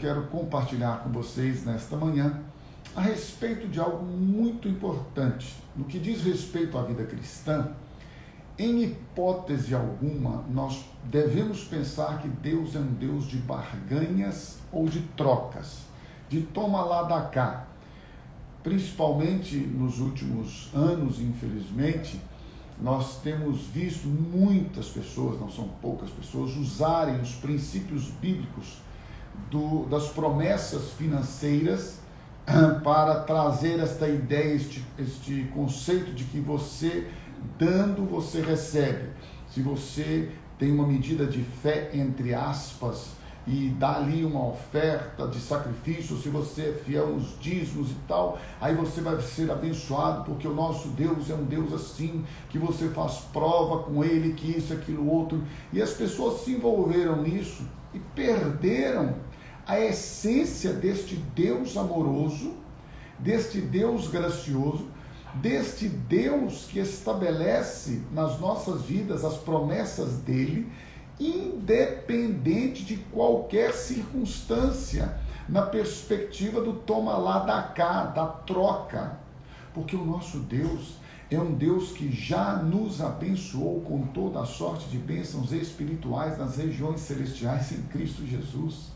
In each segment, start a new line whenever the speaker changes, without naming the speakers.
quero compartilhar com vocês nesta manhã a respeito de algo muito importante. No que diz respeito à vida cristã, em hipótese alguma, nós devemos pensar que Deus é um Deus de barganhas ou de trocas, de toma lá da cá. Principalmente nos últimos anos, infelizmente, nós temos visto muitas pessoas, não são poucas pessoas, usarem os princípios bíblicos das promessas financeiras para trazer esta ideia, este conceito de que você dando, você recebe. Se você tem uma medida de fé, entre aspas, e dá ali uma oferta de sacrifício, se você é fiel nos dízimos e tal, aí você vai ser abençoado, porque o nosso Deus é um Deus assim, que você faz prova com Ele, que isso, aquilo, outro, e as pessoas se envolveram nisso e perderam a essência deste Deus amoroso, deste Deus gracioso, deste Deus que estabelece nas nossas vidas as promessas dele, independente de qualquer circunstância, na perspectiva do toma lá da cá, da troca, porque o nosso Deus é um Deus que já nos abençoou com toda a sorte de bênçãos espirituais nas regiões celestiais em Cristo Jesus.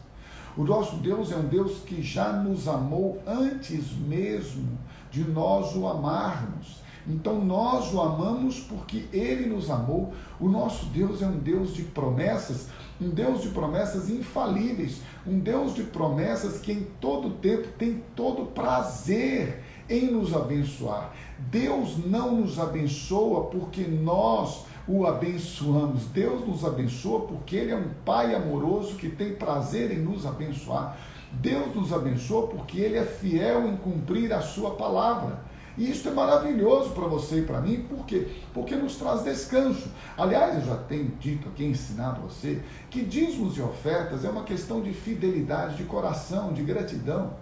O nosso Deus é um Deus que já nos amou antes mesmo de nós o amarmos. Então nós o amamos porque Ele nos amou. O nosso Deus é um Deus de promessas, um Deus de promessas infalíveis, um Deus de promessas que em todo tempo tem todo prazer em nos abençoar. Deus não nos abençoa porque nós o abençoamos. Deus nos abençoa porque Ele é um Pai amoroso que tem prazer em nos abençoar. Deus nos abençoa porque Ele é fiel em cumprir a sua palavra. E isso é maravilhoso para você e para mim, por quê? Porque nos traz descanso. Aliás, eu já tenho dito aqui, ensinado você, que dízimos e ofertas é uma questão de fidelidade, de coração, de gratidão.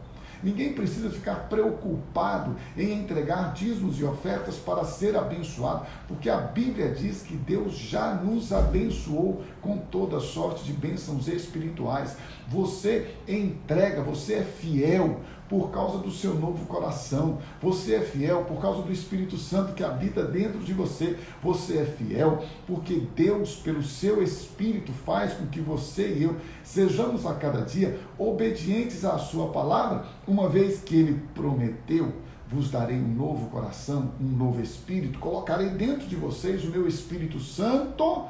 Ninguém precisa ficar preocupado em entregar dízimos e ofertas para ser abençoado, porque a Bíblia diz que Deus já nos abençoou com toda sorte de bênçãos espirituais. Você entrega, você é fiel por causa do seu novo coração. Você é fiel por causa do Espírito Santo que habita dentro de você. Você é fiel porque Deus, pelo seu Espírito, faz com que você e eu sejamos a cada dia obedientes à sua palavra, uma vez que Ele prometeu: vos darei um novo coração, um novo espírito, colocarei dentro de vocês o meu Espírito Santo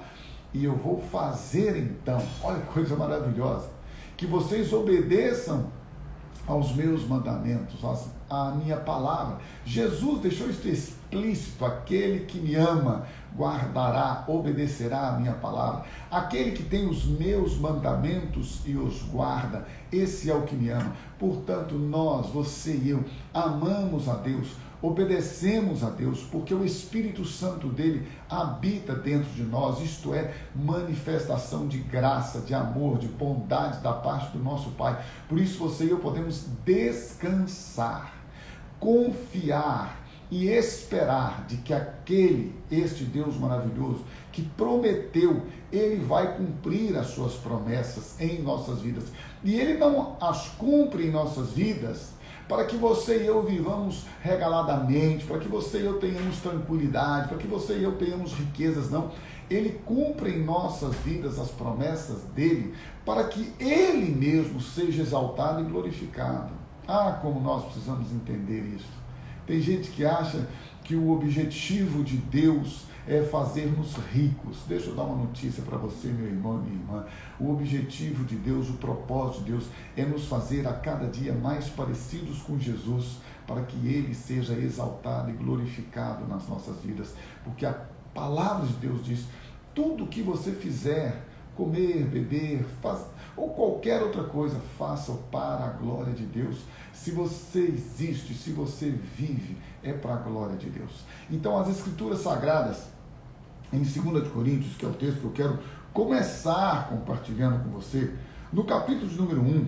e eu vou fazer então, olha que coisa maravilhosa, que vocês obedeçam aos meus mandamentos, à minha palavra. Jesus deixou isso explícito: aquele que me ama guardará, obedecerá a minha palavra. Aquele que tem os meus mandamentos e os guarda, esse é o que me ama. Portanto, nós, você e eu, amamos a Deus, obedecemos a Deus, porque o Espírito Santo dele habita dentro de nós, isto é, manifestação de graça, de amor, de bondade da parte do nosso Pai. Por isso você e eu podemos descansar, confiar e esperar de que este Deus maravilhoso que prometeu, Ele vai cumprir as suas promessas em nossas vidas. E Ele não as cumpre em nossas vidas para que você e eu vivamos regaladamente, para que você e eu tenhamos tranquilidade, para que você e eu tenhamos riquezas, não. Ele cumpre em nossas vidas as promessas dele, para que Ele mesmo seja exaltado e glorificado. Ah, como nós precisamos entender isso. Tem gente que acha que o objetivo de Deus é fazer-nos ricos. Deixa eu dar uma notícia para você, meu irmão e minha irmã. O objetivo de Deus, o propósito de Deus é nos fazer a cada dia mais parecidos com Jesus, para que Ele seja exaltado e glorificado nas nossas vidas. Porque a palavra de Deus diz: tudo que você fizer, comer, beber, ou qualquer outra coisa, faça-o para a glória de Deus. Se você existe, se você vive, é para a glória de Deus. Então, as Escrituras Sagradas, em 2 Coríntios, que é o texto que eu quero começar compartilhando com você, no capítulo de número 1,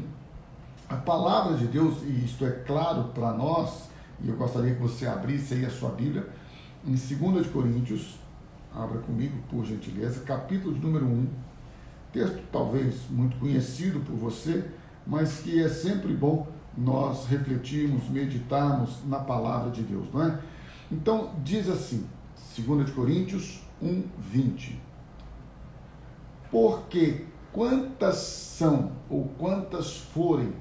a palavra de Deus, e isto é claro para nós, e eu gostaria que você abrisse aí a sua Bíblia, em 2 Coríntios, abra comigo, por gentileza, capítulo de número 1, texto talvez muito conhecido por você, mas que é sempre bom nós refletirmos, meditarmos na palavra de Deus, não é? Então, diz assim, 2 Coríntios 1:20. Porque quantas são ou quantas forem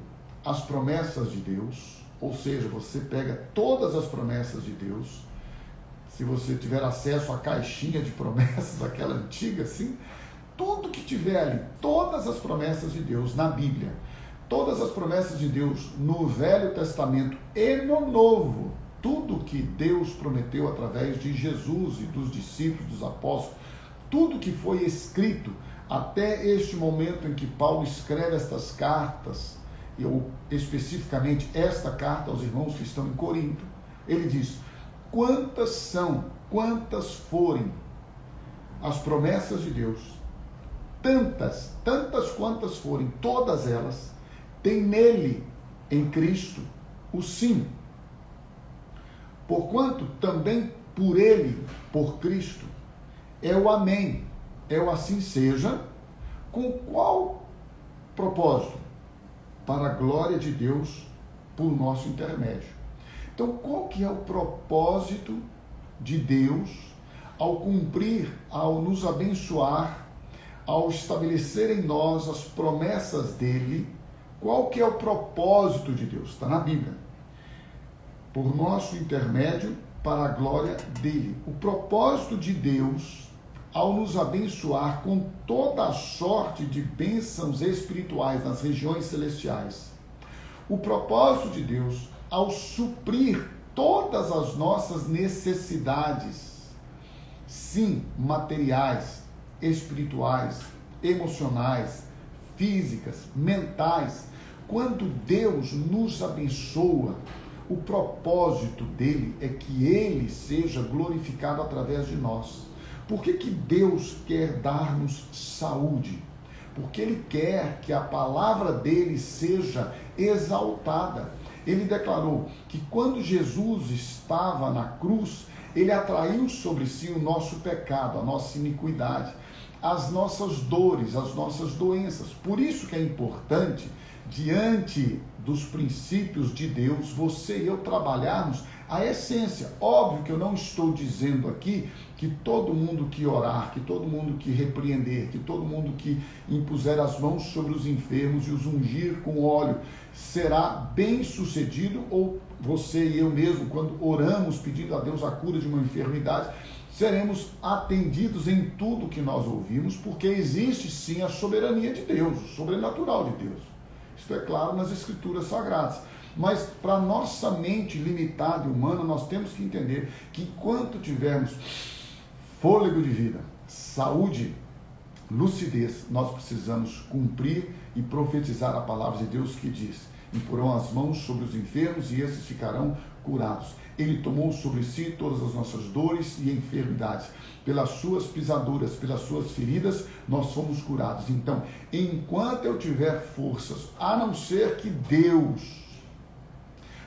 as promessas de Deus, ou seja, você pega todas as promessas de Deus, se você tiver acesso à caixinha de promessas, aquela antiga assim, tudo que tiver ali, todas as promessas de Deus na Bíblia, todas as promessas de Deus no Velho Testamento e no Novo, tudo que Deus prometeu através de Jesus e dos discípulos, dos apóstolos, tudo que foi escrito até este momento em que Paulo escreve estas cartas, ou especificamente esta carta aos irmãos que estão em Corinto, ele diz: quantas são, quantas forem as promessas de Deus, tantas quantas forem, todas elas, tem nele, em Cristo, o sim. Porquanto também por ele, por Cristo, é o amém, é o assim seja, com qual propósito? Para a glória de Deus, por nosso intermédio. Então, qual que é o propósito de Deus ao cumprir, ao nos abençoar, ao estabelecer em nós as promessas dele? Qual que é o propósito de Deus? Está na Bíblia. Por nosso intermédio, para a glória dele. O propósito de Deus, ao nos abençoar com toda a sorte de bênçãos espirituais nas regiões celestiais. O propósito de Deus, ao suprir todas as nossas necessidades, sim, materiais, espirituais, emocionais, físicas, mentais. Quando Deus nos abençoa, o propósito dele é que ele seja glorificado através de nós. Por que Deus quer dar-nos saúde? Porque ele quer que a palavra dele seja exaltada. Ele declarou que quando Jesus estava na cruz, ele atraiu sobre si o nosso pecado, a nossa iniquidade, as nossas dores, as nossas doenças. Por isso que é importante, diante dos princípios de Deus, você e eu trabalharmos a essência. Óbvio que eu não estou dizendo aqui que todo mundo que orar, que todo mundo que repreender, que todo mundo que impuser as mãos sobre os enfermos e os ungir com óleo será bem sucedido, ou você e eu mesmo, quando oramos pedindo a Deus a cura de uma enfermidade, seremos atendidos em tudo que nós ouvimos, porque existe sim a soberania de Deus, o sobrenatural de Deus. Isto é claro nas Escrituras Sagradas. Mas para nossa mente limitada e humana, nós temos que entender que enquanto tivermos fôlego de vida, saúde, lucidez, nós precisamos cumprir e profetizar a palavra de Deus que diz: imporão as mãos sobre os enfermos e esses ficarão curados. Ele tomou sobre si todas as nossas dores e enfermidades. Pelas suas pisaduras, pelas suas feridas, nós fomos curados. Então, enquanto eu tiver forças, a não ser que Deus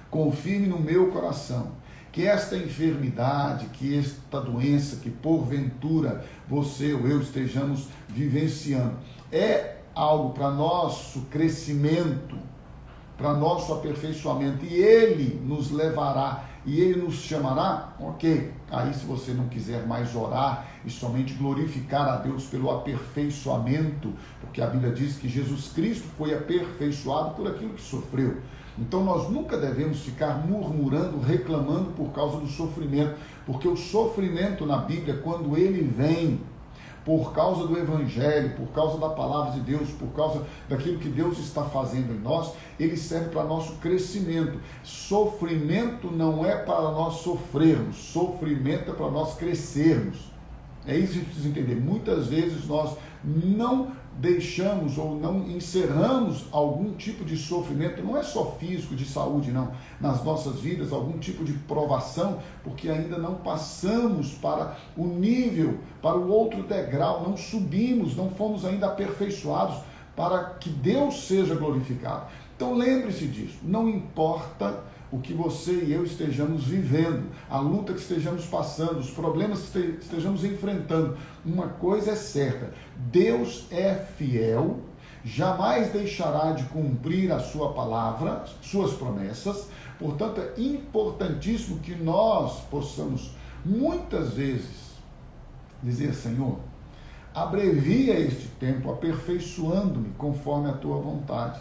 confirme no meu coração que esta enfermidade, que esta doença, que porventura você ou eu estejamos vivenciando, é algo para nosso crescimento, para nosso aperfeiçoamento, e Ele nos levará, e Ele nos chamará, ok. Aí, se você não quiser mais orar e somente glorificar a Deus pelo aperfeiçoamento, porque a Bíblia diz que Jesus Cristo foi aperfeiçoado por aquilo que sofreu. Então nós nunca devemos ficar murmurando, reclamando por causa do sofrimento, porque o sofrimento na Bíblia, quando ele vem por causa do Evangelho, por causa da palavra de Deus, por causa daquilo que Deus está fazendo em nós, ele serve para nosso crescimento. Sofrimento não é para nós sofrermos, sofrimento é para nós crescermos. É isso que a gente precisa entender. Muitas vezes nós não deixamos ou não encerramos algum tipo de sofrimento, não é só físico, de saúde, não, nas nossas vidas, algum tipo de provação, porque ainda não passamos para o nível, para o outro degrau, não subimos, não fomos ainda aperfeiçoados para que Deus seja glorificado. Então lembre-se disso, não importa o que você e eu estejamos vivendo, a luta que estejamos passando, os problemas que estejamos enfrentando, uma coisa é certa: Deus é fiel, jamais deixará de cumprir a sua palavra, suas promessas. Portanto, é importantíssimo que nós possamos, muitas vezes, dizer: Senhor, abrevia este tempo, aperfeiçoando-me conforme a tua vontade,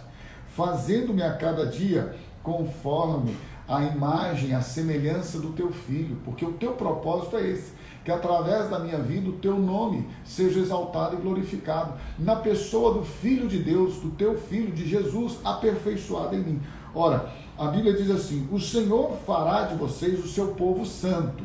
fazendo-me a cada dia conforme a imagem, a semelhança do teu Filho, porque o teu propósito é esse, que através da minha vida o teu nome seja exaltado e glorificado, na pessoa do Filho de Deus, do teu Filho, de Jesus, aperfeiçoado em mim. Ora, a Bíblia diz assim: o Senhor fará de vocês o seu povo santo,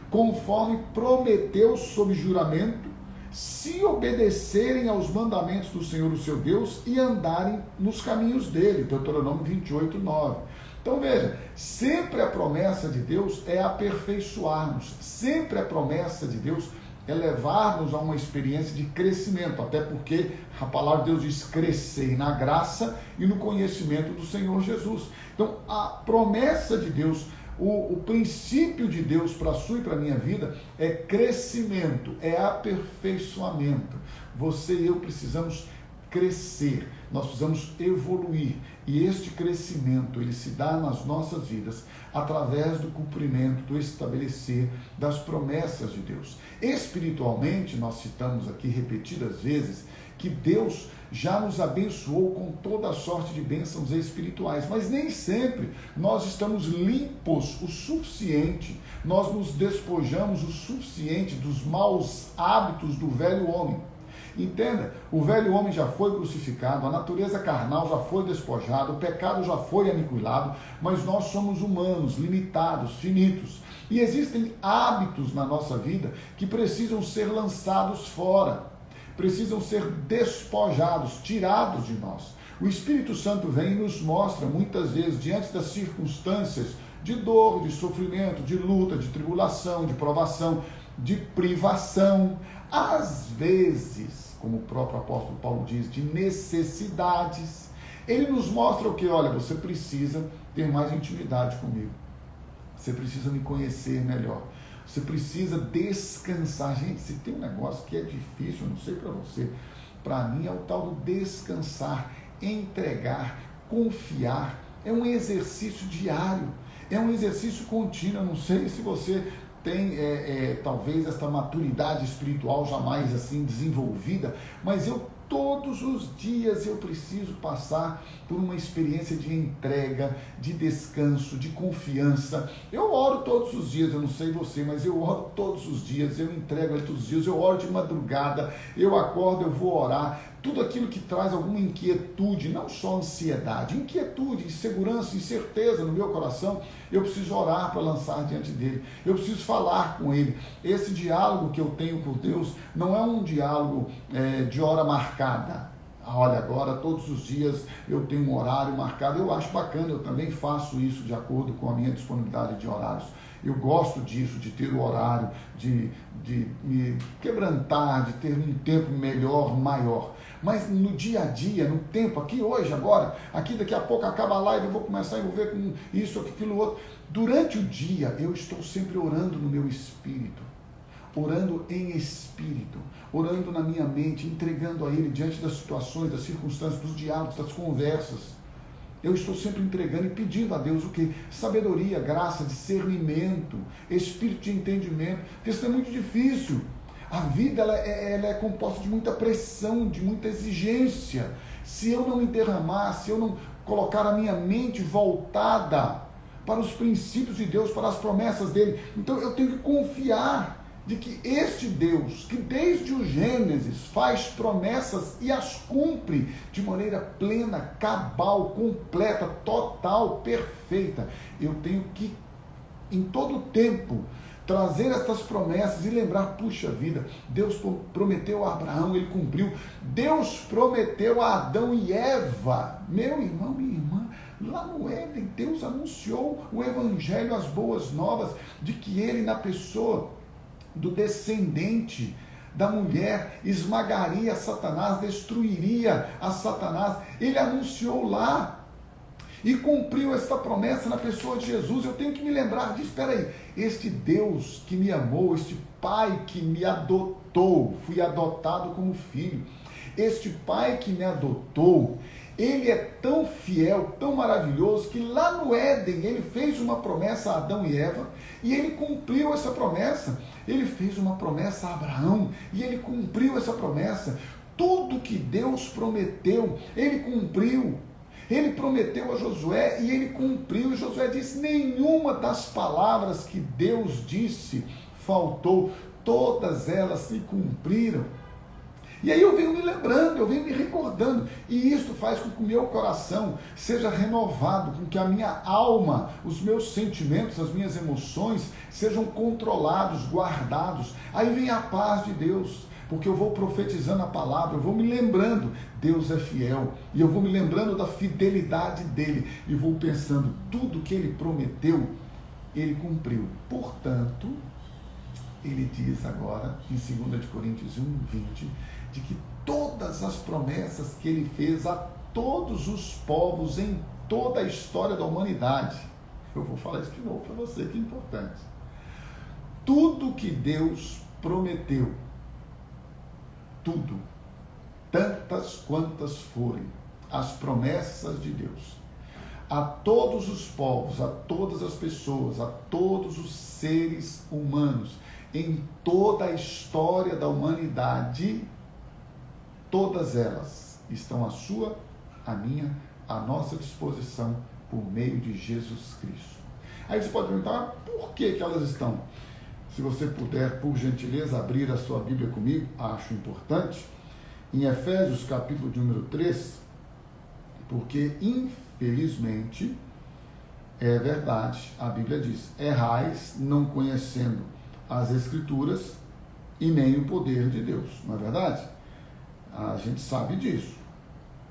conforme prometeu sob juramento, se obedecerem aos mandamentos do Senhor, o seu Deus, e andarem nos caminhos dele. Deuteronômio 28, 9. Então veja, sempre a promessa de Deus é aperfeiçoar-nos, sempre a promessa de Deus é levar-nos a uma experiência de crescimento, até porque a palavra de Deus diz: crescei na graça e no conhecimento do Senhor Jesus. Então a promessa de Deus, o princípio de Deus para a sua e para a minha vida é crescimento, é aperfeiçoamento. Você e eu precisamos crescer, nós precisamos evoluir, e este crescimento ele se dá nas nossas vidas através do cumprimento, do estabelecer das promessas de Deus. Espiritualmente, nós citamos aqui repetidas vezes que Deus já nos abençoou com toda a sorte de bênçãos espirituais, mas nem sempre nós estamos limpos o suficiente, nós nos despojamos o suficiente dos maus hábitos do velho homem. Entenda, o velho homem já foi crucificado, a natureza carnal já foi despojada, o pecado já foi aniquilado, mas nós somos humanos, limitados, finitos, e existem hábitos na nossa vida que precisam ser lançados fora, precisam ser despojados, tirados de nós. O Espírito Santo vem e nos mostra, muitas vezes, diante das circunstâncias de dor, de sofrimento, de luta, de tribulação, de provação, de privação, às vezes, como o próprio apóstolo Paulo diz, de necessidades. Ele nos mostra o que? Olha, você precisa ter mais intimidade comigo, você precisa me conhecer melhor, você precisa descansar. Gente, se tem um negócio que é difícil, eu não sei para você, para mim é o tal do descansar, entregar, confiar. É um exercício diário, é um exercício contínuo. Eu não sei se você tem talvez esta maturidade espiritual jamais assim desenvolvida, mas todos os dias eu preciso passar por uma experiência de entrega, de descanso, de confiança. Eu oro todos os dias, eu não sei você, mas eu oro todos os dias, eu entrego todos os dias, eu oro de madrugada, eu acordo, eu vou orar. Tudo aquilo que traz alguma inquietude, não só ansiedade, inquietude, insegurança, incerteza no meu coração, eu preciso orar para lançar diante dele, eu preciso falar com ele. Esse diálogo que eu tenho com Deus não é um diálogo de hora marcada. Olha, agora todos os dias eu tenho um horário marcado. Eu acho bacana, eu também faço isso de acordo com a minha disponibilidade de horários. Eu gosto disso, de ter o horário, de me quebrantar, de ter um tempo melhor, maior. Mas no dia a dia, no tempo, aqui hoje, agora, aqui daqui a pouco acaba a live, eu vou começar a envolver com isso, aquilo, outro. Durante o dia, eu estou sempre orando no meu espírito, orando em espírito, orando na minha mente, entregando a Ele diante das situações, das circunstâncias, dos diálogos, das conversas. Eu estou sempre entregando e pedindo a Deus o quê? Sabedoria, graça, discernimento, espírito de entendimento, porque isso é muito difícil. A vida ela é composta de muita pressão, de muita exigência. Se eu não me derramar, se eu não colocar a minha mente voltada para os princípios de Deus, para as promessas dele, então eu tenho que confiar de que este Deus, que desde o Gênesis faz promessas e as cumpre de maneira plena, cabal, completa, total, perfeita, eu tenho que, em todo tempo, trazer estas promessas e lembrar: puxa vida, Deus prometeu a Abraão, ele cumpriu. Deus prometeu a Adão e Eva. Meu irmão, minha irmã, lá no Éden, Deus anunciou o Evangelho, as boas novas, de que ele, na pessoa do descendente da mulher, esmagaria Satanás, destruiria a Satanás. Ele anunciou lá e cumpriu esta promessa na pessoa de Jesus. Eu tenho que me lembrar disso. Espera aí, este Deus que me amou, este Pai que me adotou, fui adotado como filho, Este pai que me adotou, ele é tão fiel, tão maravilhoso, que lá no Éden ele fez uma promessa a Adão e Eva, e ele cumpriu essa promessa. Ele fez uma promessa a Abraão, e ele cumpriu essa promessa. Tudo que Deus prometeu, ele cumpriu. Ele prometeu a Josué e ele cumpriu. E Josué disse: nenhuma das palavras que Deus disse faltou, todas elas se cumpriram. E aí eu venho me lembrando, eu venho me recordando, e isto faz com que o meu coração seja renovado, com que a minha alma, os meus sentimentos, as minhas emoções sejam controlados, guardados. Aí vem a paz de Deus, porque eu vou profetizando a palavra, eu vou me lembrando, Deus é fiel, e eu vou me lembrando da fidelidade dele, e vou pensando, tudo que ele prometeu, ele cumpriu. Portanto, ele diz agora, em 2 Coríntios 1:20, de que todas as promessas que ele fez a todos os povos em toda a história da humanidade, eu vou falar isso de novo para você, que é importante. Tudo que Deus prometeu, tudo, tantas quantas forem as promessas de Deus, a todos os povos, a todas as pessoas, a todos os seres humanos, em toda a história da humanidade, todas elas estão à sua, à minha, à nossa disposição por meio de Jesus Cristo. Aí você pode perguntar, por que elas estão? Se você puder, por gentileza, abrir a sua Bíblia comigo, acho importante, em Efésios capítulo de número 3, porque infelizmente, é verdade, a Bíblia diz, errais não conhecendo as Escrituras e nem o poder de Deus, não é verdade? A gente sabe disso.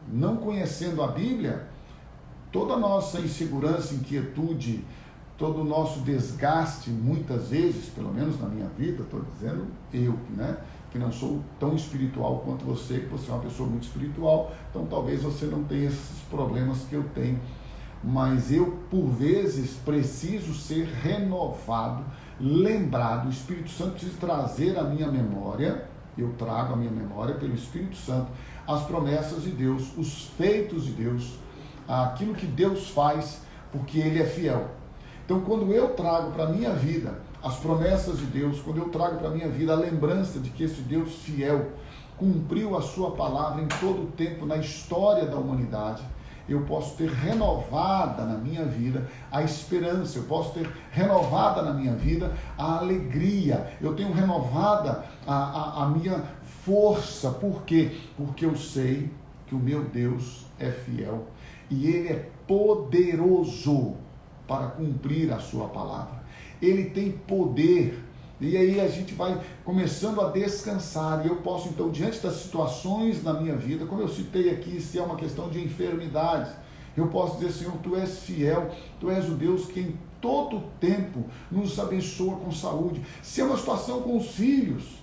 Não conhecendo a Bíblia, toda a nossa insegurança, inquietude, todo o nosso desgaste, muitas vezes, pelo menos na minha vida, estou dizendo eu, né, que não sou tão espiritual quanto você, que você é uma pessoa muito espiritual, então talvez você não tenha esses problemas que eu tenho, mas eu, por vezes, preciso ser renovado, lembrado. O Espírito Santo precisa trazer à minha memória, eu trago à minha memória pelo Espírito Santo as promessas de Deus, os feitos de Deus, aquilo que Deus faz, porque Ele é fiel. Então, quando eu trago para a minha vida as promessas de Deus, quando eu trago para a minha vida a lembrança de que esse Deus fiel cumpriu a sua palavra em todo o tempo na história da humanidade, eu posso ter renovada na minha vida a esperança, eu posso ter renovada na minha vida a alegria, eu tenho renovada a minha força. Por quê? Porque eu sei que o meu Deus é fiel e Ele é poderoso para cumprir a sua palavra. Ele tem poder. E aí a gente vai começando a descansar, e eu posso então, diante das situações na minha vida, como eu citei aqui, se é uma questão de enfermidade, eu posso dizer: Senhor, Tu és fiel, Tu és o Deus que em todo tempo nos abençoa com saúde. Se é uma situação com os filhos,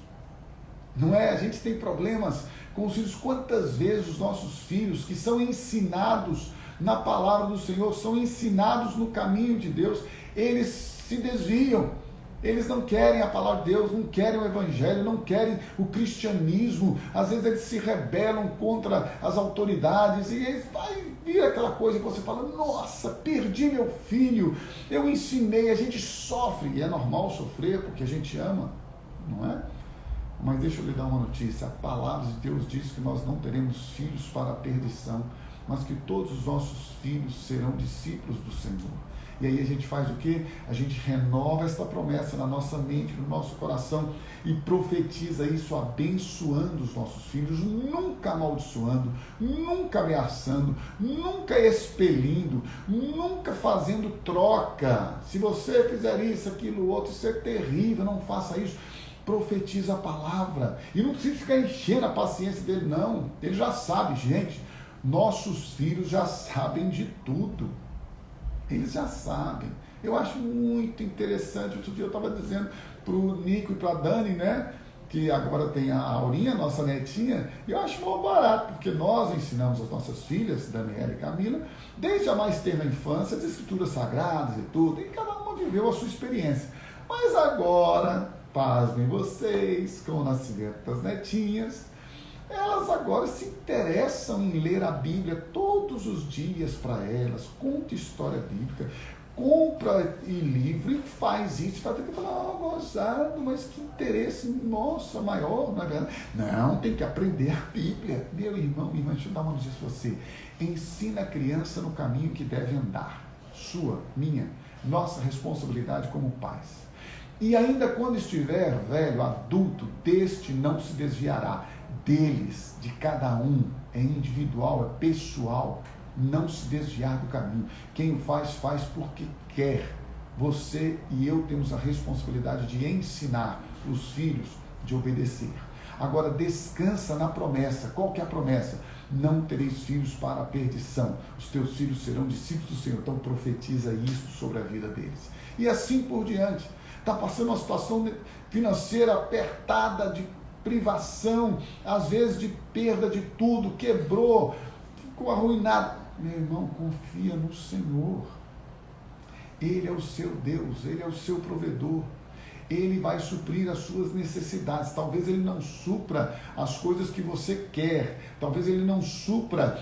não é? A gente tem problemas com os filhos. Quantas vezes os nossos filhos, que são ensinados na palavra do Senhor, são ensinados no caminho de Deus, eles se desviam. Eles não querem a palavra de Deus, não querem o evangelho, não querem o cristianismo. Às vezes eles se rebelam contra as autoridades e eles vira aquela coisa que você fala: nossa, perdi meu filho, eu ensinei. A gente sofre, e é normal sofrer porque a gente ama, não é? Mas deixa eu lhe dar uma notícia: a palavra de Deus diz que nós não teremos filhos para a perdição, mas que todos os nossos filhos serão discípulos do Senhor. E aí a gente faz o quê? A gente renova essa promessa na nossa mente, no nosso coração, e profetiza isso abençoando os nossos filhos, nunca amaldiçoando, nunca ameaçando, nunca expelindo, nunca fazendo troca. Se você fizer isso, aquilo, outro, isso é terrível, não faça isso. Profetiza a palavra. E não precisa ficar enchendo a paciência dele, não. Ele já sabe, gente. Nossos filhos já sabem de tudo. Eles já sabem. Eu acho muito interessante. Outro dia eu estava dizendo para o Nico e para a Dani, né? Que agora tem a Aurinha, nossa netinha. E eu acho mal barato, porque nós ensinamos as nossas filhas, Daniela e Camila, desde a mais terna infância, as escrituras sagradas e tudo. E cada uma viveu a sua experiência. Mas agora, pasmem vocês, com o nascimento das netinhas, elas agora se interessam em ler a Bíblia todos os dias para elas, conta história bíblica, compra livro e faz isso, faz aquilo, gozado, mas que interesse, nossa, maior, não é verdade? Não, tem que aprender a Bíblia. Meu irmão, minha irmã, deixa eu dar uma notícia para você. Ensina a criança no caminho que deve andar. Sua, minha, nossa responsabilidade como pais. E ainda quando estiver velho, adulto, deste não se desviará. Deles, de cada um, é individual, é pessoal, não se desviar do caminho. Quem o faz, faz porque quer. Você e eu temos a responsabilidade de ensinar os filhos de obedecer. Agora, descansa na promessa. Qual que é a promessa? Não tereis filhos para a perdição. Os teus filhos serão discípulos do Senhor. Então, profetiza isso sobre a vida deles. E assim por diante. Está passando uma situação financeira apertada, de privação, às vezes de perda de tudo, quebrou, ficou arruinado. Meu irmão, confia no Senhor. Ele é o seu Deus, Ele é o seu provedor. Ele vai suprir as suas necessidades. Talvez Ele não supra as coisas que você quer, talvez Ele não supra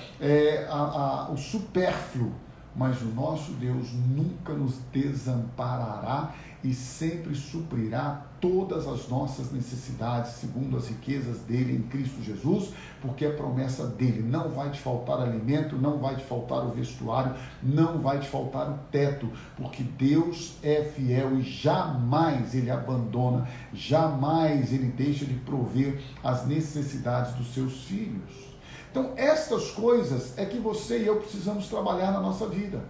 o supérfluo, mas o nosso Deus nunca nos desamparará e sempre suprirá todas as nossas necessidades, segundo as riquezas dele em Cristo Jesus, porque é promessa dele. Não vai te faltar alimento, não vai te faltar o vestuário, não vai te faltar o teto, porque Deus é fiel e jamais ele abandona, jamais ele deixa de prover as necessidades dos seus filhos. Então, estas coisas é que você e eu precisamos trabalhar na nossa vida.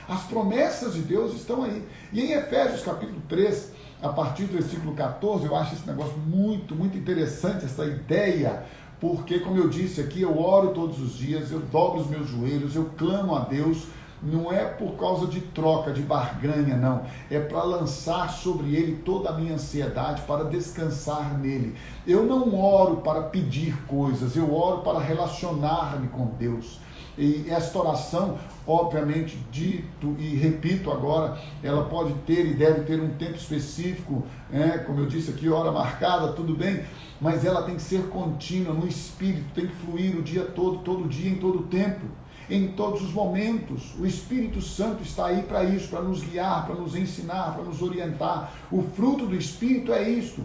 As promessas de Deus estão aí. E em Efésios capítulo 3, a partir do versículo 14, eu acho esse negócio muito, muito interessante, essa ideia, porque, como eu disse aqui, eu oro todos os dias, eu dobro os meus joelhos, eu clamo a Deus, não é por causa de troca, de barganha, não. É para lançar sobre Ele toda a minha ansiedade, para descansar nele. Eu não oro para pedir coisas, eu oro para relacionar-me com Deus. E esta oração, obviamente, dito e repito agora, ela pode ter e deve ter um tempo específico, como eu disse aqui, hora marcada, tudo bem, mas ela tem que ser contínua, no Espírito, tem que fluir o dia todo dia, em todo tempo. Em todos os momentos, o Espírito Santo está aí para isso, para nos guiar, para nos ensinar, para nos orientar. O fruto do Espírito é isto,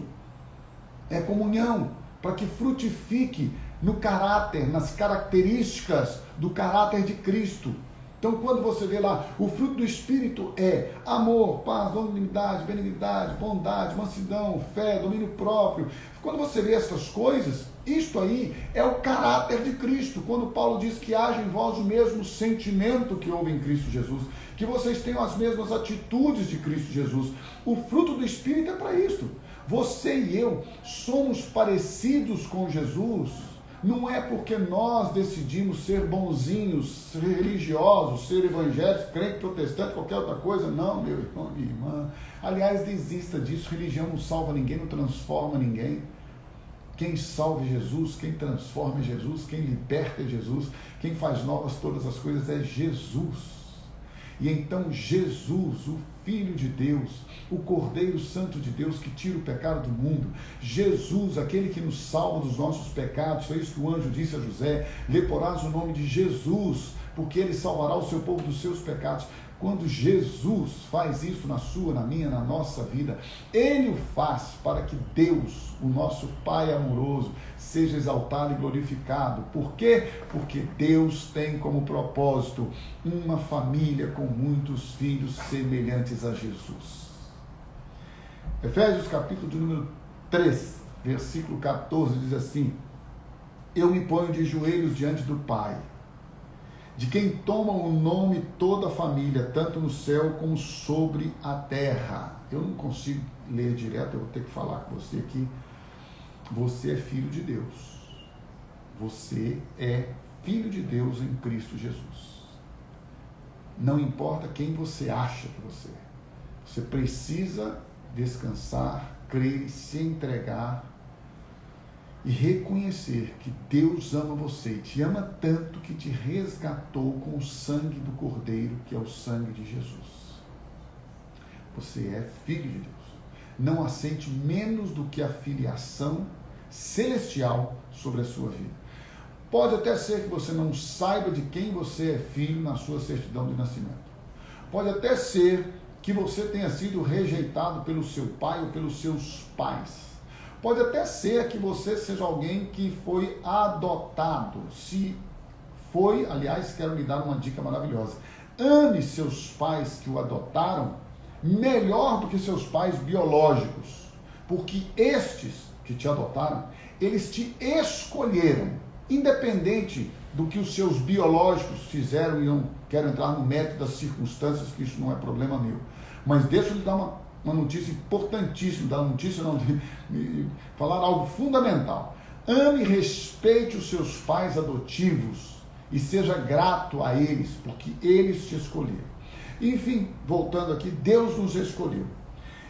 é comunhão, para que frutifique no caráter, nas características do caráter de Cristo. Então, quando você vê lá, o fruto do Espírito é amor, paz, longanimidade, benignidade, bondade, mansidão, fé, domínio próprio. Quando você vê essas coisas, isto aí é o caráter de Cristo. Quando Paulo diz que haja em vós o mesmo sentimento que houve em Cristo Jesus, que vocês tenham as mesmas atitudes de Cristo Jesus. O fruto do Espírito é para isto. Você e eu somos parecidos com Jesus. Não é porque nós decidimos ser bonzinhos, ser religiosos, ser evangélicos, crente, protestante, qualquer outra coisa. Não, meu irmão, minha irmã. Aliás, desista disso. Religião não salva ninguém, não transforma ninguém. Quem salva é Jesus, quem transforma é Jesus, quem liberta é Jesus, quem faz novas todas as coisas é Jesus. E então Jesus, o Filho de Deus, o Cordeiro Santo de Deus que tira o pecado do mundo, Jesus, aquele que nos salva dos nossos pecados, foi isso que o anjo disse a José: leporás o nome de Jesus, porque ele salvará o seu povo dos seus pecados. Quando Jesus faz isso na sua, na minha, na nossa vida, Ele o faz para que Deus, o nosso Pai amoroso, seja exaltado e glorificado. Por quê? Porque Deus tem como propósito uma família com muitos filhos semelhantes a Jesus. Efésios capítulo de número 3, versículo 14, diz assim: eu me ponho de joelhos diante do Pai, de quem toma o nome toda a família, tanto no céu como sobre a terra. Eu não consigo ler direto, eu vou ter que falar com você aqui. Você é filho de Deus. Você é filho de Deus em Cristo Jesus. Não importa quem você acha que você é. Você precisa descansar, crer e se entregar e reconhecer que Deus ama você, te ama tanto que te resgatou com o sangue do Cordeiro, que é o sangue de Jesus. Você é filho de Deus. Não aceite menos do que a filiação, celestial sobre a sua vida. Pode até ser que você não saiba de quem você é filho na sua certidão de nascimento. Pode até ser que você tenha sido rejeitado pelo seu pai ou pelos seus pais. Pode até ser que você seja alguém que foi adotado. Se foi, aliás, quero lhe dar uma dica maravilhosa. Ame seus pais que o adotaram melhor do que seus pais biológicos, porque estes que te adotaram, eles te escolheram, independente do que os seus biológicos fizeram, e não quero entrar no mérito das circunstâncias, que isso não é problema meu. Mas deixa eu lhe dar uma notícia importantíssima, dar uma notícia não, falar algo fundamental. Ame e respeite os seus pais adotivos e seja grato a eles, porque eles te escolheram. Enfim, voltando aqui, Deus nos escolheu.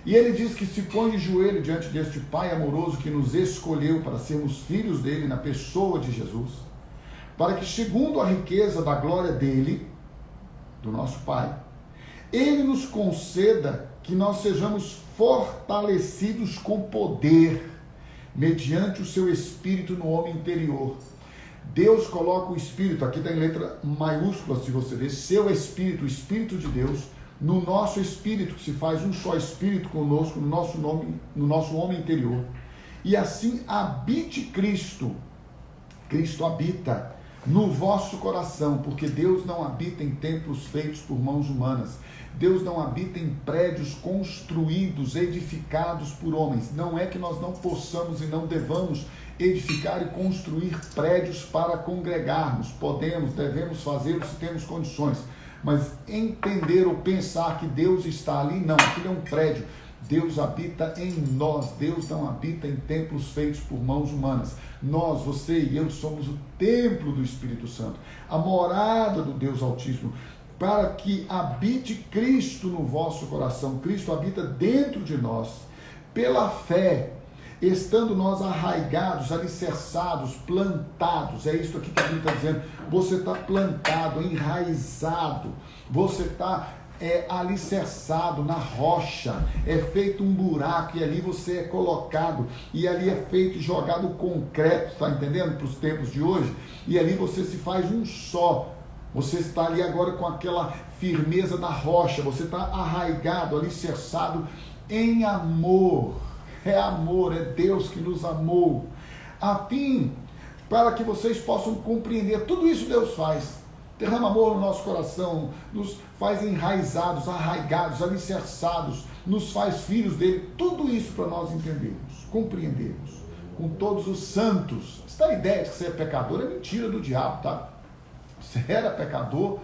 E ele diz que se põe de joelho diante deste Pai amoroso que nos escolheu para sermos filhos dele na pessoa de Jesus, para que, segundo a riqueza da glória dele, do nosso Pai, ele nos conceda que nós sejamos fortalecidos com poder, mediante o seu Espírito no homem interior. Deus coloca o Espírito, aqui está em letra maiúscula, se você ver, seu Espírito, o Espírito de Deus, no nosso Espírito, que se faz um só Espírito conosco, no nosso homem interior. E assim habite Cristo. Cristo habita no vosso coração, porque Deus não habita em templos feitos por mãos humanas. Deus não habita em prédios construídos, edificados por homens. Não é que nós não possamos e não devamos edificar e construir prédios para congregarmos. Podemos, devemos fazê-lo se temos condições. Mas entender ou pensar que Deus está ali, não. Aquilo é um prédio. Deus habita em nós. Deus não habita em templos feitos por mãos humanas. Nós, você e eu, somos o templo do Espírito Santo, a morada do Deus Altíssimo, para que habite Cristo no vosso coração. Cristo habita dentro de nós, pela fé, estando nós arraigados, alicerçados, plantados. É isso aqui que a Bíblia está dizendo. Você está plantado, enraizado, você está alicerçado na rocha, é feito um buraco e ali você é colocado, e ali é feito, jogado concreto, está entendendo? Para os tempos de hoje, e ali você se faz um só. Você está ali agora com aquela firmeza da rocha, você está arraigado, alicerçado em amor. É amor, é Deus que nos amou, a fim, para que vocês possam compreender, tudo isso Deus faz, derrama amor no nosso coração, nos faz enraizados, arraigados, alicerçados, nos faz filhos dele, tudo isso para nós entendermos, compreendermos, com todos os santos. Você tem a ideia de que você é pecador? É mentira do diabo, tá? Você era pecador,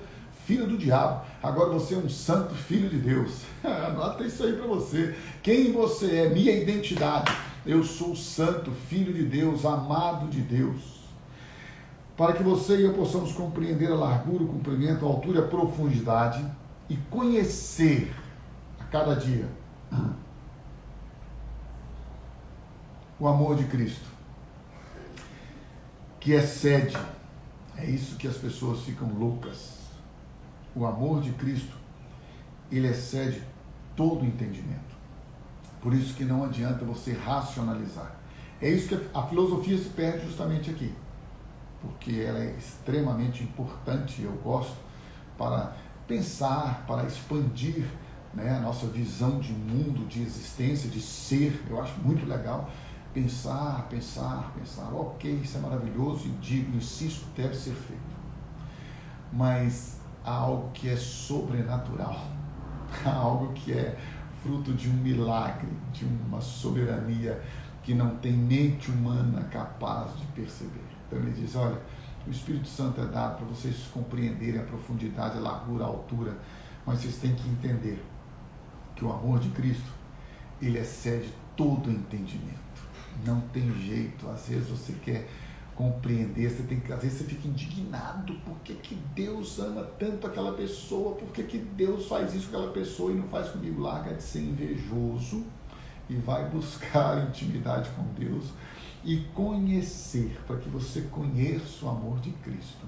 filho do diabo, agora você é um santo filho de Deus. Anota isso aí para você. Quem você é, minha identidade. Eu sou santo filho de Deus, amado de Deus. Para que você e eu possamos compreender a largura, o comprimento, a altura e a profundidade e conhecer a cada dia o amor de Cristo, que excede. É isso que as pessoas ficam loucas. O amor de Cristo, ele excede todo o entendimento. Por isso que não adianta você racionalizar. É isso que a filosofia se perde justamente aqui. Porque ela é extremamente importante, eu gosto, para pensar, para expandir, né, a nossa visão de mundo, de existência, de ser. Eu acho muito legal pensar. Ok, isso é maravilhoso e digo, insisto, deve ser feito. Mas há algo que é sobrenatural, há algo que é fruto de um milagre, de uma soberania que não tem mente humana capaz de perceber. Então ele diz, olha, o Espírito Santo é dado para vocês compreenderem a profundidade, a largura, a altura, mas vocês têm que entender que o amor de Cristo, ele excede todo entendimento. Não tem jeito, às vezes você quer compreender, às vezes você fica indignado, por que Deus ama tanto aquela pessoa, por que Deus faz isso com aquela pessoa e não faz comigo? Larga de ser invejoso e vai buscar intimidade com Deus e conhecer, para que você conheça o amor de Cristo.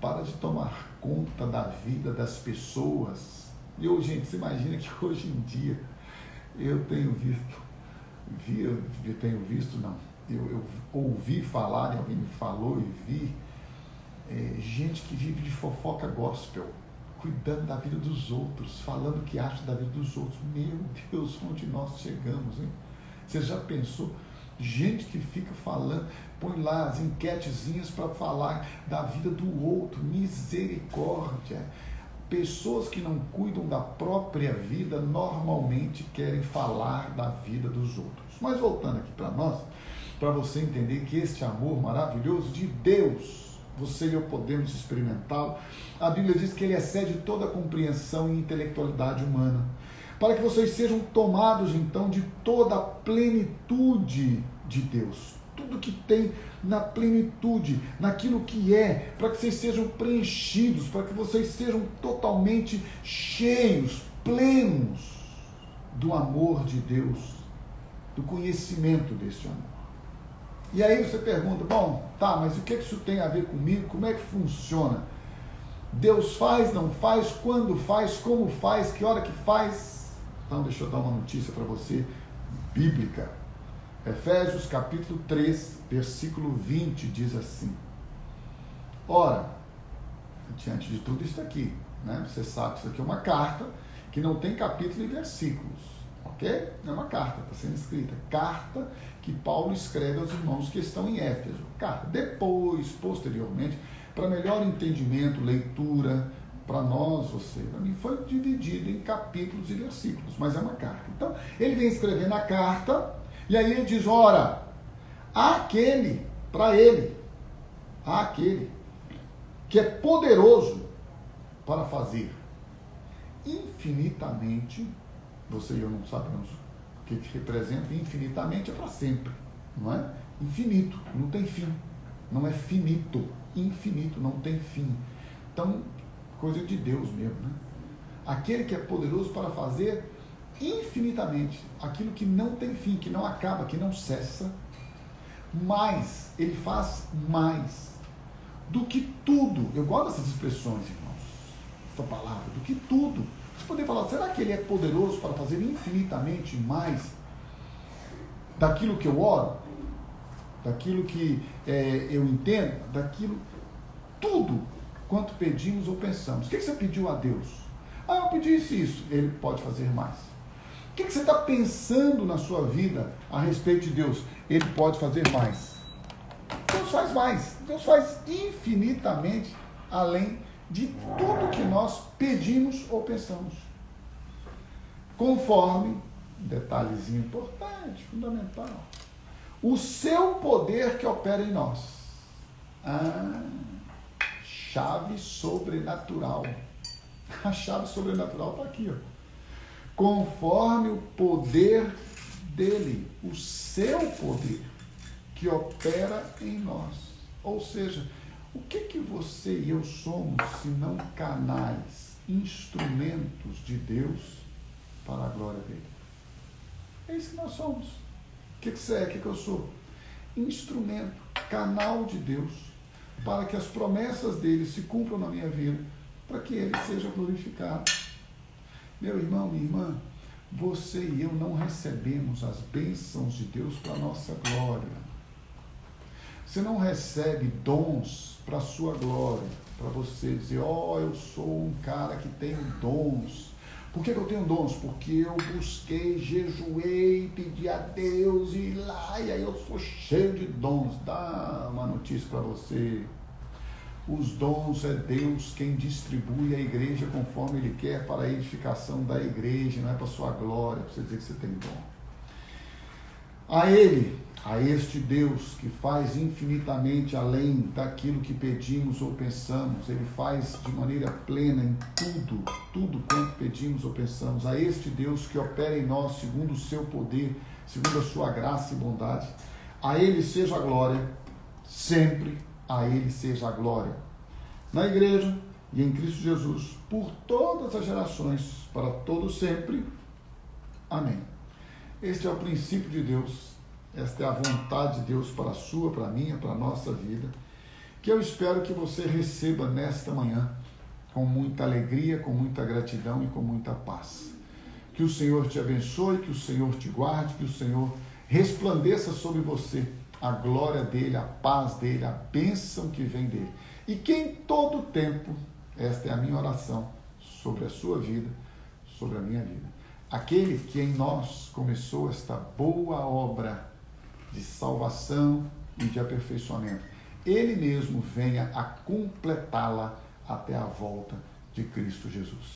Para de tomar conta da vida das pessoas. E hoje, gente, você imagina que hoje em dia eu tenho visto, eu ouvi falar, alguém me falou e vi, gente que vive de fofoca gospel, cuidando da vida dos outros, falando o que acha da vida dos outros. Meu Deus, onde nós chegamos, hein? Você já pensou? Gente que fica falando, põe lá as enquetezinhas para falar da vida do outro, misericórdia. Pessoas que não cuidam da própria vida normalmente querem falar da vida dos outros. Mas voltando aqui para nós, para você entender que este amor maravilhoso de Deus, você e eu podemos experimentá-lo. A Bíblia diz que ele excede toda a compreensão e intelectualidade humana, para que vocês sejam tomados então de toda a plenitude de Deus, tudo que tem na plenitude, naquilo que é, para que vocês sejam preenchidos, para que vocês sejam totalmente cheios, plenos do amor de Deus, do conhecimento deste amor. E aí você pergunta, bom, tá, mas o que isso tem a ver comigo? Como é que funciona? Deus faz, não faz, quando faz, como faz, que hora que faz? Então deixa eu dar uma notícia para você, bíblica. Efésios capítulo 3, versículo 20 diz assim: ora, diante de tudo isso aqui, né, você sabe que isso aqui é uma carta que não tem capítulo e versículos, ok? Não é uma carta, está sendo escrita, carta que Paulo escreve aos irmãos que estão em Éfeso. Carta. Depois, posteriormente, para melhor entendimento, leitura, para nós, você, para mim, foi dividido em capítulos e versículos, mas é uma carta. Então, ele vem escrevendo a carta, e aí ele diz, ora, aquele, para ele, aquele que é poderoso para fazer infinitamente, você e eu não sabemos o que representa, infinitamente é para sempre, não é? Infinito, não tem fim, não é finito, infinito, não tem fim. Então, coisa de Deus mesmo, né? Aquele que é poderoso para fazer infinitamente aquilo que não tem fim, que não acaba, que não cessa, mas ele faz mais do que tudo. Eu gosto dessas expressões, irmãos, essa palavra, do que tudo. Você poderia falar, será que ele é poderoso para fazer infinitamente mais daquilo que eu oro, daquilo que eu entendo, daquilo, tudo quanto pedimos ou pensamos? O que você pediu a Deus? Ah, eu pedi isso. Ele pode fazer mais. O que você está pensando na sua vida a respeito de Deus? Ele pode fazer mais. Deus faz mais. Deus faz infinitamente além de tudo que nós pedimos ou pensamos. Conforme, detalhezinho importante, fundamental, o seu poder que opera em nós. Chave sobrenatural. A chave sobrenatural está aqui, ó. Conforme o poder dele, o seu poder que opera em nós. Ou seja, o que você e eu somos se não canais, instrumentos de Deus para a glória dele? É isso que nós somos. O que você é? O que eu sou? Instrumento, canal de Deus, para que as promessas dele se cumpram na minha vida, para que ele seja glorificado. Meu irmão, minha irmã, você e eu não recebemos as bênçãos de Deus para a nossa glória. Você não recebe dons para a sua glória, para você dizer, eu sou um cara que tem dons. Por que eu tenho dons? Porque eu busquei, jejuei, pedi a Deus e lá, e aí eu sou cheio de dons. Dá uma notícia para você. Os dons é Deus quem distribui a igreja conforme Ele quer para a edificação da igreja, não é para a sua glória, para você dizer que você tem dom. A Ele, a este Deus que faz infinitamente além daquilo que pedimos ou pensamos, Ele faz de maneira plena em tudo quanto pedimos ou pensamos. A este Deus que opera em nós segundo o seu poder, segundo a sua graça e bondade, a Ele seja a glória, sempre a Ele seja a glória, na igreja e em Cristo Jesus, por todas as gerações, para todos sempre. Amém. Este é o princípio de Deus, esta é a vontade de Deus para a sua, para a minha, para a nossa vida, que eu espero que você receba nesta manhã, com muita alegria, com muita gratidão e com muita paz. Que o Senhor te abençoe, que o Senhor te guarde, que o Senhor resplandeça sobre você a glória dele, a paz dele, a bênção que vem dele. E que em todo tempo, esta é a minha oração sobre a sua vida, sobre a minha vida, aquele que em nós começou esta boa obra de salvação e de aperfeiçoamento, ele mesmo venha a completá-la até a volta de Cristo Jesus.